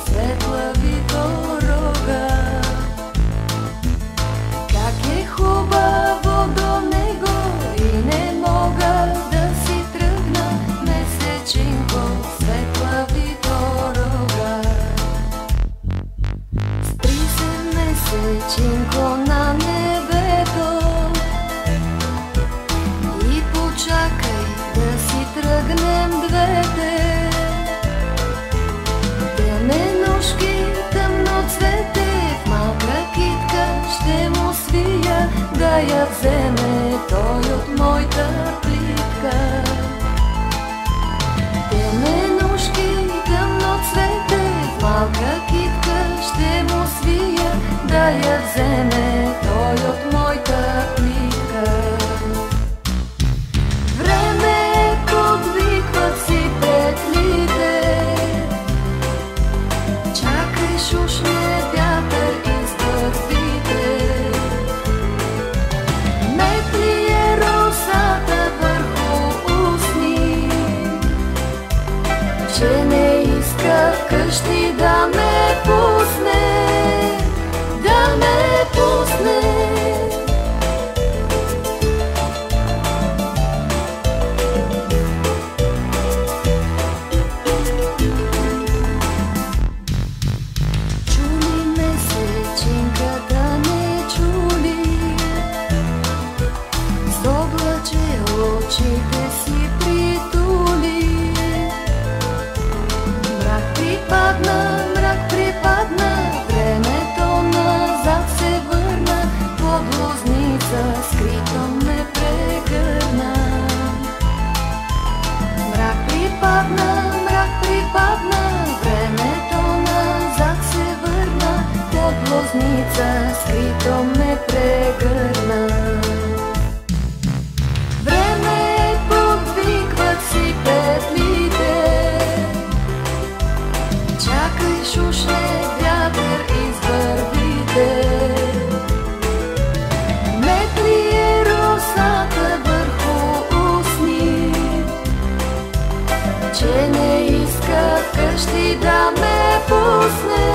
светлави дорога. Как е хубаво до него и не мога да си тръгна, месечинко, светлави дорога. Спри се, месечинко, на небето и почакай да си тръгнем двете. Теменушки, тъмно цвете, в малка китка ще му свия, да я вземе той от моята плитка. Теменушки, тъмно цвете, в малка китка ще му свия, да я вземе той от моята плитка. Време подвикват си петлите, чакай шушне вятър из вървите. Метли е росата върху устни, че не иска вкъщи да ме пусне, да ме пусне. Чули месечинка, да не чули, с облаче очите си притули. Мрак припадна, времето назад се върна, под лозница скрито ме прегърна. Мрак припадна, времето назад се върна, под лозница скрито ме прегърна. Време подвикват си петлите, чакай шушне вятър из вървите. Метли е росата върху устни, че не иска вкъщи да ме пусне,